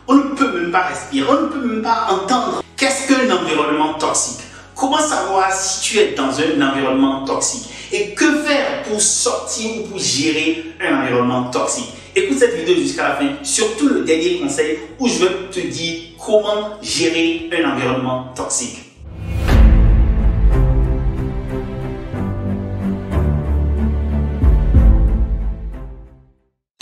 On ne peut même pas respirer, on ne peut même pas entendre. Qu'est-ce qu'un environnement toxique? Comment savoir si tu es dans un environnement toxique? Et que faire pour sortir ou pour gérer un environnement toxique? Écoute cette vidéo jusqu'à la fin, surtout le dernier conseil où je vais te dire comment gérer un environnement toxique.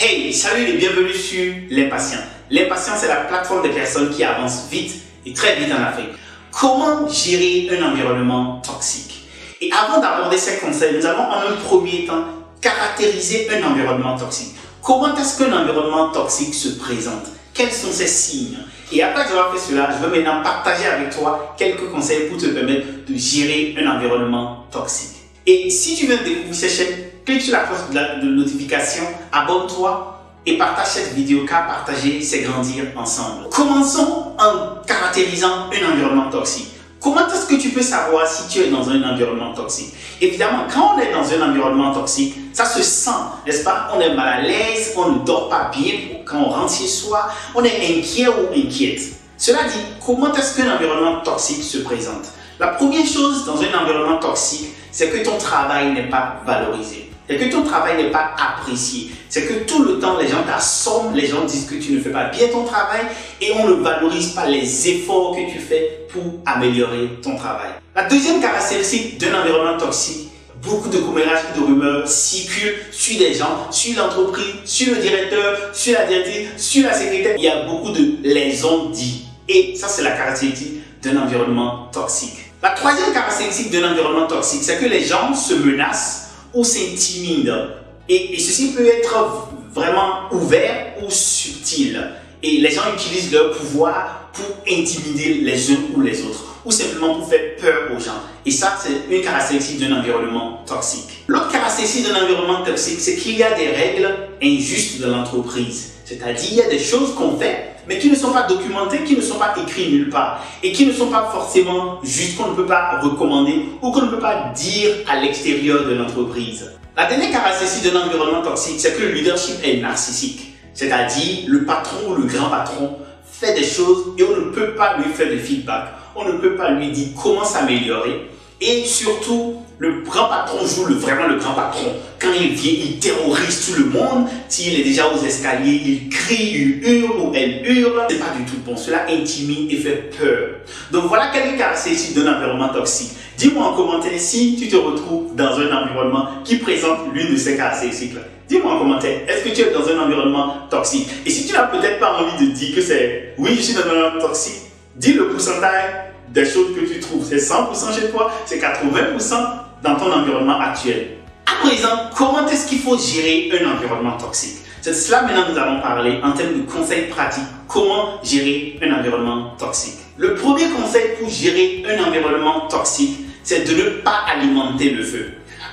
Hey, salut et bienvenue sur L'Impatient. L'Impatient, c'est la plateforme des personnes qui avancent vite et très vite en Afrique. Comment gérer un environnement toxique? Et avant d'aborder ces conseils, nous allons en un premier temps caractériser un environnement toxique. Comment est-ce qu'un environnement toxique se présente? Quels sont ses signes? Et après avoir fait cela, je vais maintenant partager avec toi quelques conseils pour te permettre de gérer un environnement toxique. Et si tu viens de découvrir cette chaîne, clique sur la cloche de notification, abonne-toi et partage cette vidéo car partager, c'est grandir ensemble. Commençons en caractérisant un environnement toxique. Comment est-ce que tu peux savoir si tu es dans un environnement toxique? Évidemment, quand on est dans un environnement toxique, ça se sent, n'est-ce pas? On est mal à l'aise, on ne dort pas bien quand on rentre chez soi, on est inquiet ou inquiète. Cela dit, comment est-ce qu'un environnement toxique se présente? La première chose dans un environnement toxique, c'est que ton travail n'est pas valorisé. C'est que ton travail n'est pas apprécié. C'est que tout le temps, les gens t'assomment, les gens disent que tu ne fais pas bien ton travail et on ne valorise pas les efforts que tu fais pour améliorer ton travail. La deuxième caractéristique d'un environnement toxique, beaucoup de commérages et de rumeurs circulent sur les gens, sur l'entreprise, sur le directeur, sur la directrice, sur la secrétaire. Il y a beaucoup de les ont dit. Et ça, c'est la caractéristique d'un environnement toxique. La troisième caractéristique d'un environnement toxique, c'est que les gens se menacent ou s'intimident. Et ceci peut être vraiment ouvert ou subtil. Et les gens utilisent leur pouvoir pour intimider les uns ou les autres, ou simplement pour faire peur aux gens. Et ça, c'est une caractéristique d'un environnement toxique. L'autre caractéristique d'un environnement toxique, c'est qu'il y a des règles injustes dans l'entreprise. C'est-à-dire, il y a des choses qu'on fait, mais qui ne sont pas documentées, qui ne sont pas écrites nulle part, et qui ne sont pas forcément justes, qu'on ne peut pas recommander, ou qu'on ne peut pas dire à l'extérieur de l'entreprise. La dernière caractéristique d'un environnement toxique, c'est que le leadership est narcissique. C'est-à-dire, le patron ou le grand patron fait des choses et on ne peut pas lui faire de feedback. On ne peut pas lui dire comment s'améliorer. Et surtout, le grand patron joue vraiment le grand patron. Quand il vient, il terrorise tout le monde. S'il est déjà aux escaliers, il crie, il hurle ou elle hurle. C'est pas du tout bon. Cela intimide et fait peur. Donc voilà quelques caractéristiques d'un environnement toxique. Dis-moi en commentaire si tu te retrouves dans un environnement qui présente l'une de ces caractéristiques-là. Dis-moi en commentaire, est-ce que tu es dans un environnement toxique? Et si tu n'as peut-être pas envie de dire que c'est oui, je suis dans un environnement toxique, dis le pourcentage des choses que tu trouves. C'est 100% chez toi, c'est 80% dans ton environnement actuel. À présent, comment est-ce qu'il faut gérer un environnement toxique? C'est de cela maintenant que nous allons parler en termes de conseils pratiques. Comment gérer un environnement toxique? Le premier conseil pour gérer un environnement toxique, c'est de ne pas alimenter le feu.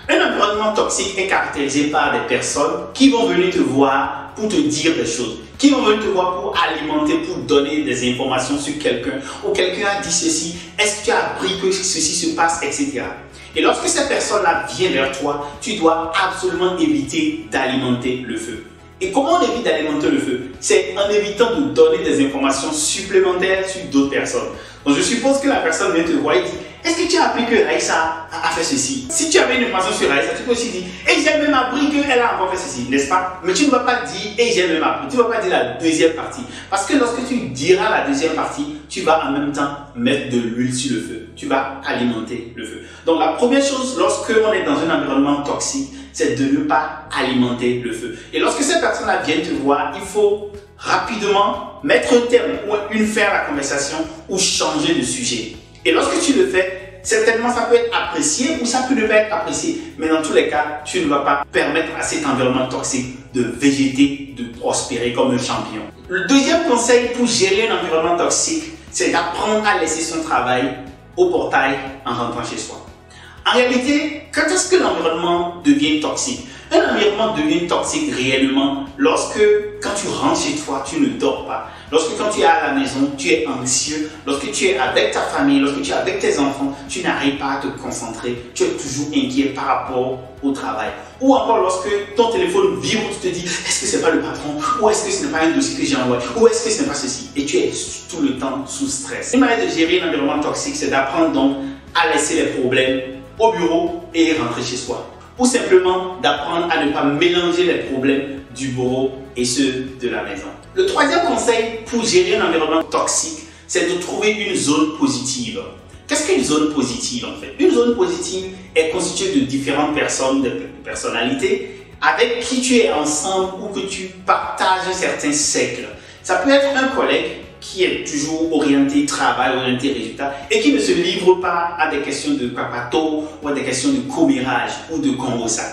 Un environnement toxique est caractérisé par des personnes qui vont venir te voir pour te dire des choses, qui vont venir te voir pour alimenter, pour donner des informations sur quelqu'un, ou quelqu'un a dit ceci, est-ce que tu as appris que ceci se passe, etc. Et lorsque cette personne-là vient vers toi, tu dois absolument éviter d'alimenter le feu. Et comment on évite d'alimenter le feu? C'est en évitant de donner des informations supplémentaires sur d'autres personnes. Donc je suppose que la personne vient te voir et dit, est-ce que tu as appris que Raïssa a fait ceci? Si tu avais une information sur Raïssa, tu peux aussi dire, et j'ai même appris qu'elle a encore fait ceci, n'est-ce pas? Mais tu ne vas pas dire, et j'ai même appris. Tu ne vas pas dire la deuxième partie. Parce que lorsque tu diras la deuxième partie, tu vas en même temps mettre de l'huile sur le feu. Tu vas alimenter le feu. Donc la première chose, lorsque on est dans un environnement toxique, c'est de ne pas alimenter le feu. Et lorsque ces personnes-là viennent te voir, il faut rapidement mettre un terme ou une fin à la conversation ou changer de sujet. Et lorsque tu le fais, certainement ça peut être apprécié ou ça peut ne pas être apprécié. Mais dans tous les cas, tu ne vas pas permettre à cet environnement toxique de végéter, de prospérer comme un champion. Le deuxième conseil pour gérer un environnement toxique, c'est d'apprendre à laisser son travail au portail en rentrant chez soi. En réalité, quand est-ce que l'environnement devient toxique? Un environnement devient toxique réellement lorsque, quand tu rentres chez toi, tu ne dors pas. Lorsque quand tu es à la maison, tu es anxieux. Lorsque tu es avec ta famille, lorsque tu es avec tes enfants, tu n'arrives pas à te concentrer. Tu es toujours inquiet par rapport au travail. Ou encore lorsque ton téléphone vibre, tu te dis, est-ce que ce n'est pas le patron? Ou est-ce que ce n'est pas un dossier que j'ai envoyé? Ou est-ce que ce n'est pas ceci? Et tu es tout le temps sous stress. Une manière de gérer un environnement toxique, c'est d'apprendre donc à laisser les problèmes au bureau et rentrer chez soi. Ou simplement d'apprendre à ne pas mélanger les problèmes du bureau et ceux de la maison. Le troisième conseil pour gérer un environnement toxique, c'est de trouver une zone positive. Qu'est-ce qu'une zone positive en fait? Une zone positive est constituée de différentes personnes, de personnalités avec qui tu es ensemble ou que tu partages un certain cercle. Ça peut être un collègue qui est toujours orienté travail, orienté résultat et qui ne se livre pas à des questions de papato ou à des questions de commérage ou de congossa.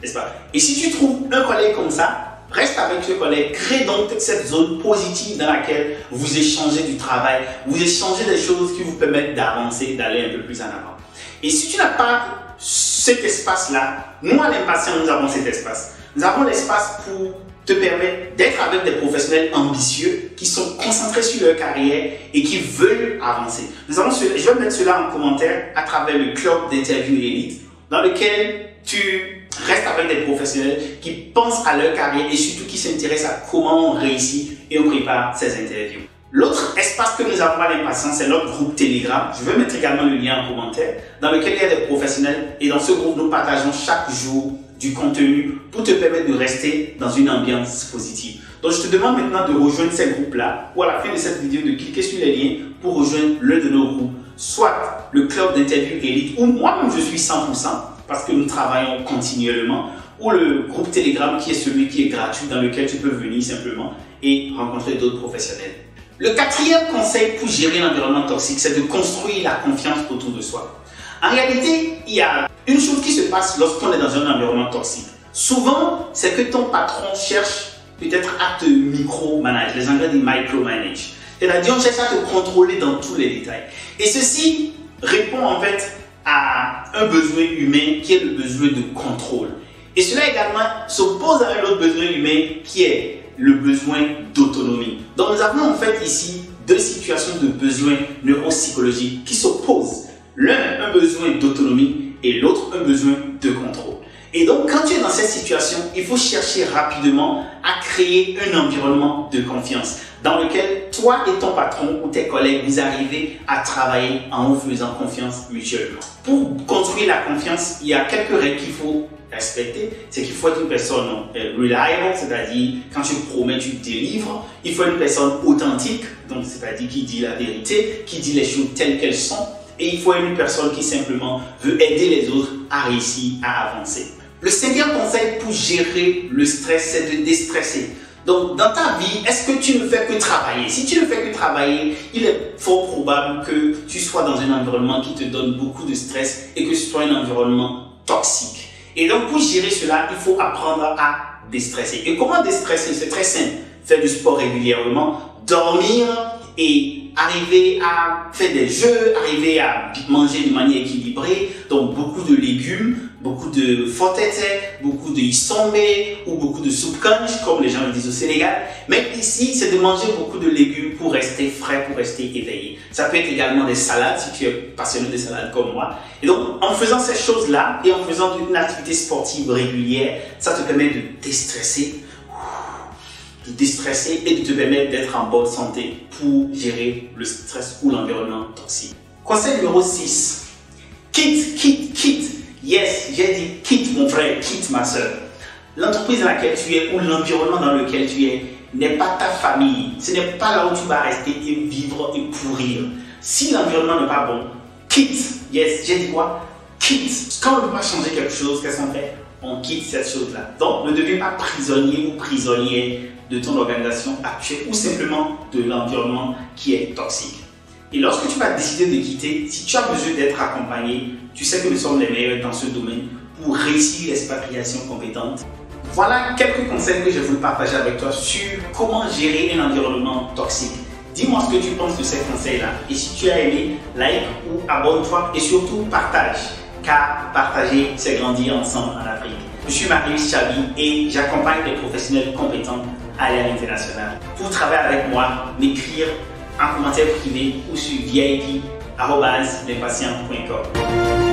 N'est-ce pas? Et si tu trouves un collègue comme ça, reste avec ce collègue, crée donc cette zone positive dans laquelle vous échangez du travail, vous échangez des choses qui vous permettent d'avancer, d'aller un peu plus en avant. Et si tu n'as pas cet espace-là, nous à l'Impatient, nous avons cet espace. Nous avons l'espace pour te permettre d'être avec des professionnels ambitieux qui sont concentrés sur leur carrière et qui veulent avancer. Je vais mettre cela en commentaire à travers le club d'interview élite dans lequel tu restes avec des professionnels qui pensent à leur carrière et surtout qui s'intéressent à comment on réussit et on prépare ces interviews. L'autre espace que nous avons à l'Impatient, c'est notre groupe Telegram. Je vais mettre également le lien en commentaire dans lequel il y a des professionnels et dans ce groupe, nous partageons chaque jour du contenu pour te permettre de rester dans une ambiance positive. Donc, je te demande maintenant de rejoindre ces groupes-là ou à la fin de cette vidéo de cliquer sur les liens pour rejoindre l'un de nos groupes, soit le club d'interview élite où moi-même je suis 100% parce que nous travaillons continuellement, ou le groupe Telegram qui est celui qui est gratuit dans lequel tu peux venir simplement et rencontrer d'autres professionnels. Le quatrième conseil pour gérer l'environnement toxique, c'est de construire la confiance autour de soi. En réalité, il y a une chose qui se passe lorsqu'on est dans un environnement toxique. Souvent, c'est que ton patron cherche peut-être à te micro-manage. Les Anglais disent micro-manage. C'est-à-dire, on cherche à te contrôler dans tous les détails. Et ceci répond en fait à un besoin humain qui est le besoin de contrôle. Et cela également s'oppose à un autre besoin humain qui est le besoin d'autonomie. Donc, nous avons en fait ici deux situations de besoins neuropsychologiques qui s'opposent. L'un, un besoin d'autonomie et l'autre, un besoin de contrôle. Et donc, quand tu es dans cette situation, il faut chercher rapidement à créer un environnement de confiance dans lequel toi et ton patron ou tes collègues, vous arrivez à travailler en vous faisant confiance mutuellement. Pour construire la confiance, il y a quelques règles qu'il faut respecter. C'est qu'il faut être une personne reliable, c'est-à-dire quand tu promets, tu délivres. Il faut être une personne authentique, donc c'est-à-dire qui dit la vérité, qui dit les choses telles qu'elles sont. Et il faut être une personne qui simplement veut aider les autres à réussir, à avancer. Le cinquième conseil pour gérer le stress, c'est de déstresser. Donc, dans ta vie, est-ce que tu ne fais que travailler? Si tu ne fais que travailler, il est fort probable que tu sois dans un environnement qui te donne beaucoup de stress et que ce soit un environnement toxique. Et donc, pour gérer cela, il faut apprendre à déstresser. Et comment déstresser? C'est très simple. Faire du sport régulièrement, dormir et arriver à faire des jeux, arriver à manger de manière équilibrée, donc beaucoup de légumes, beaucoup de fotete, beaucoup de isombe ou beaucoup de soupe kanj, comme les gens le disent au Sénégal. Mais ici, c'est de manger beaucoup de légumes pour rester frais, pour rester éveillé. Ça peut être également des salades, si tu es passionné de salades comme moi. Et donc, en faisant ces choses-là et en faisant une activité sportive régulière, ça te permet de déstresser et de te permettre d'être en bonne santé pour gérer le stress ou l'environnement toxique. Conseil numéro 6. Quitte. Yes, j'ai dit quitte mon frère, quitte ma soeur. L'entreprise dans laquelle tu es ou l'environnement dans lequel tu es n'est pas ta famille. Ce n'est pas là où tu vas rester et vivre et pourrir. Si l'environnement n'est pas bon, quitte. Yes, j'ai dit quoi? Quitte. Quand on ne peut pas changer quelque chose, qu'est-ce qu'on fait? On quitte cette chose-là. Donc, ne deviens pas prisonnier ou prisonnière de ton organisation actuelle ou simplement de l'environnement qui est toxique. Et lorsque tu vas décider de quitter, si tu as besoin d'être accompagné, tu sais que nous sommes les meilleurs dans ce domaine pour réussir l'expatriation compétente. Voilà quelques conseils que je voulais partager avec toi sur comment gérer un environnement toxique. Dis-moi ce que tu penses de ces conseils-là. Et si tu as aimé, like ou abonne-toi et surtout partage. Car partager, c'est grandir ensemble en Afrique. Je suis Marius Chabi et j'accompagne des professionnels compétents à aller à l'international. Pour travailler avec moi, m'écrire en commentaire privé ou sur vip@lespatient.com.